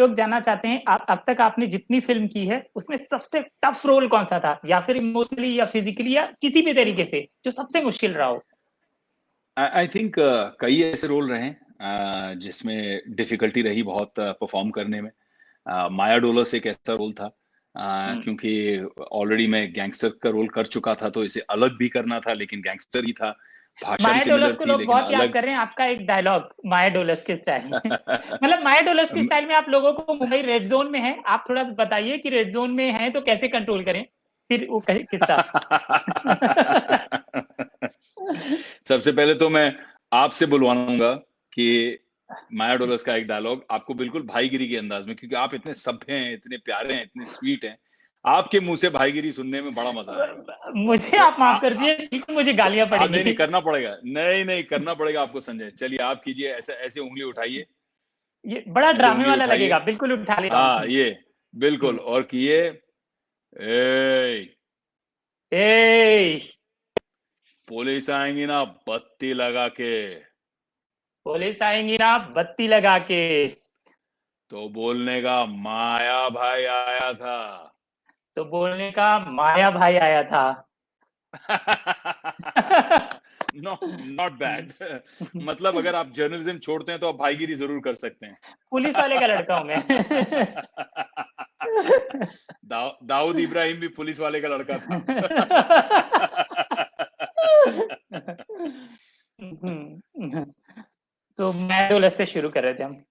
लोग जानना चाहते हैं, आप अब तक आपने जितनी फ़िल्म की है, उसमें सबसे टफ रोल कौन-सा था? या फिर इमोशनली या फिज़िकली या किसी भी तरीके से, जो सबसे मुश्किल रहा हो? आई थिंक कई ऐसे रोल रहे हैं जिसमें डिफ़िकल्टी रही बहुत परफ़ॉर्म करने में। माया डोलस एक ऐसा रोल था हुँ। क्योंकि ऑलरेडी मैं गैंगस्टर का रोल कर चुका था, तो इसे अलग भी करना था, लेकिन गैंगस्टर ही था। भाषा भी माया डोलस सिमिलर को थी, लोग लेकिन बहुत याद अलग कर रहे हैं, आपका एक डायलॉग माया डोलस के स्टाइल में। मतलब माया डोलस के अम, स्टाइल में आप लोगों को मुंबई रेड ज़ोन में हैं, आप थोड़ा-सा बताइए कि रेड ज़ोन में हैं, तो कैसे कंट्रोल करें? फिर वो कही किस्सा। सबसे पहले तो मैं आपसे बुलवाऊँगा कि माया डोलस का एक डायलॉग आपको बिल्कुल भाईगिरी के अंदाज में, क्योंकि आप इतने सभ्य हैं, इतने प्यारे हैं, इतने स्वीट हैं। आपके मुँह से भाईगिरी सुनने में बड़ा मज़ा आएगा। मुझे तो आप माफ़ कर दीजिए, बिल्कुल मुझे गालियाँ नहीं, नहीं पड़ेंगी। करना पड़ेगा। नहीं, नहीं करना पड़ेगा आपको संजय। चलिए आप कीजिए, ऐसे ऐसे उँगली उठाइए, ये बड़ा ऐसे ड्रामे उँगली वाला उठाइए। लगेगा, बिल्कुल उठा लेता हूँ। हाँ, ये बिल्कुल हुँ। और किए, "एई, ए पुलिस आएँगी ना बत्ती लगा के, पुलिस आएँगी ना बत्ती लगा के, तो बोलने का माया भाई आया था।" तो बोलने का माया भाई आया था। No not bad. मतलब अगर आप जर्नलिज्म छोड़ते हैं तो आप भाईगिरी ज़रूर कर सकते हैं। पुलिस वाले का लड़का हूँ मैं। दाऊद इब्राहिम भी पुलिस वाले का लड़का था। तो मैडोलस से शुरू कर रहे थे हम।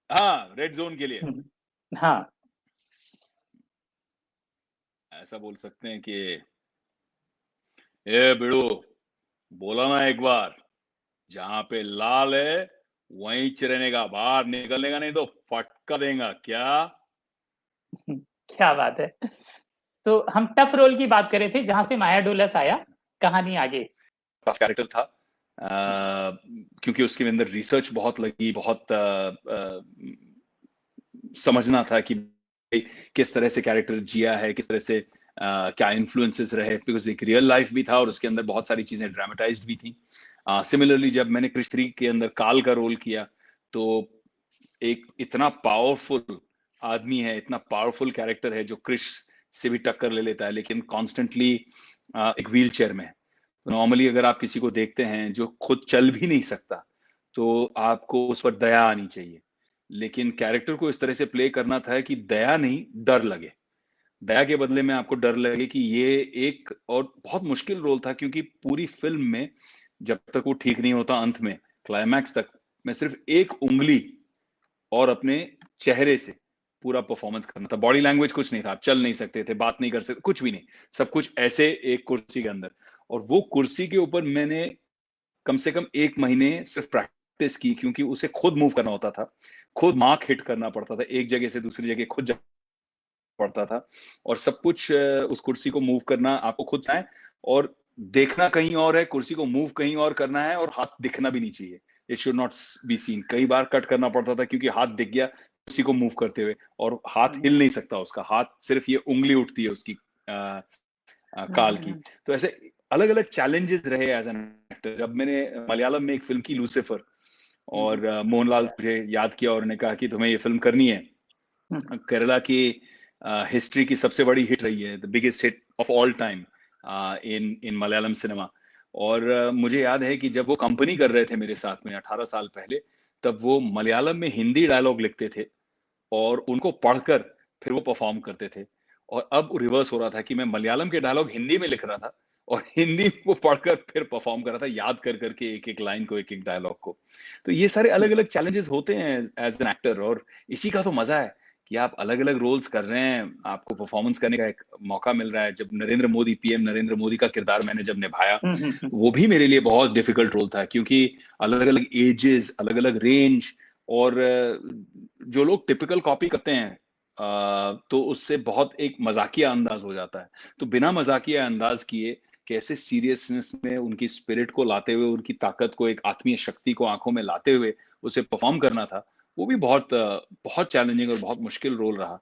हाँ, रेड ज़ोन के लिए हाँ। ऐसा बोल सकते हैं कि ए बिड़ू, बोला ना एक बार, जहाँ पे लाल है वहीं रहने का, बाहर निकलने का नहीं तो फटका देगा क्या? क्या बात है। तो हम टफ रोल की बात कर रहे थे, जहाँ से माया डोलस आया, कहानी आगे। टफ कैरेक्टर था क्योंकि उसके अंदर रिसर्च बहुत लगी, बहुत समझना था कि किस तरह से कैरेक्टर जिया है, किस तरह से क्या इन्फ्लुएंसेस रहे, बिकॉज़ एक रियल लाइफ भी था और उसके अंदर बहुत सारी चीज़ें ड्रामेटाइज़्ड भी थी। सिमिलरली जब मैंने क्रिस 3 के अंदर काल का रोल किया, तो एक इतना पावरफुल आदमी है, इतना पावरफुल कैरेक्टर है जो क्रिस से भी टक्कर ले लेता है, लेकिन कॉन्स्टेंटली एक व्हीलचेयर में है। नॉर्मली अगर आप किसी को देखते हैं जो खुद चल भी नहीं सकता, तो आपको उस पर दया आनी चाहिए। लेकिन कैरेक्टर को इस तरह से प्ले करना था कि दया नहीं, डर लगे। दया के बदले में आपको डर लगे कि ये एक और बहुत मुश्किल रोल था क्योंकि पूरी फ़िल्म में जब तक वो ठीक नहीं होता अंत में, क्लाइमैक्स तक, मैं सिर्फ़ एक उँगली और अपने चेहरे से पूरा परफ़ॉर्मेंस करना था। बॉडी लैंग्वेज कुछ नहीं था, आप चल नहीं सकते थे, बात नहीं कर सकते, कुछ भी नहीं। सब कुछ ऐसे एक कुर्सी के अंदर और वो कुर्सी के ऊपर मैंने कम से कम 1 महीने सिर्फ़ प्रैक्टिस की क्योंकि उसे खुद मूव करना होता था। खुद मार्क हिट करना पड़ता था, एक जगह से दूसरी जगह खुद जाना पड़ता था और सब कुछ उस कुर्सी को मूव करना आपको खुद है और देखना कहीं और है, कुर्सी को मूव कहीं और करना है और हाथ दिखना भी नहीं चाहिए। It should not be seen. कई बार कट करना पड़ता था क्योंकि हाथ दिख गया कुर्सी को मूव करते हुए और हाथ हिल नहीं सकता उसका, हाथ सिर्फ़ ये उँगली उठती है उसकी काल की। तो ऐसे अलग-अलग चैलेंजेस रहे एज़ एन एक्टर। जब मैंने मलयालम में एक फ़िल्म की लूसिफर और मोहनलाल मुझे याद किया और उन्होंने कहा कि तुम्हें ये फ़िल्म करनी है। केरला की हिस्ट्री की सबसे बड़ी हिट रही है, the biggest hit of all time in in Malayalam cinema और मुझे याद है कि जब वो कंपनी कर रहे थे मेरे साथ में 18 साल पहले, तब वो मलयालम में हिंदी डायलॉग लिखते थे और उनको पढ़कर फिर वो परफ़ॉर्म करते थे और अब रिवर्स हो रहा था कि मैं मलयालम के डायलॉग हिंदी में लिख रहा था और हिंदी को पढ़कर फिर परफ़ॉर्म कर रहा था, याद कर के एक-एक लाइन को, एक-एक डायलॉग को। तो ये सारे अलग-अलग चैलेंजेस होते हैं एज़ एन एक्टर और इसी का तो मज़ा है कि आप अलग-अलग रोल्स कर रहे हैं, आपको परफ़ॉर्मेंस करने का एक मौका मिल रहा है। जब नरेंद्र मोदी पीएम नरेंद्र मोदी का किरदार मैंने जब निभाया, वो भी मेरे लिए बहुत डिफ़िकल्ट रोल था क्योंकि अलग-अलग एजेस, अलग-अलग रेंज और जो लोग टिपिकल कॉपी करते हैं तो उससे बहुत एक मज़ाकिया अंदाज़ हो जाता है। तो बिना मज़ाकिया अंदाज़ किए कैसे सीरियसनेस में उनकी स्पिरिट को लाते हुए, उनकी ताकत को, एक आत्मीय शक्ति को आँखों में लाते हुए उसे परफ़ॉर्म करना था, वो भी बहुत बहुत चैलेंजिंग और बहुत मुश्किल रोल रहा।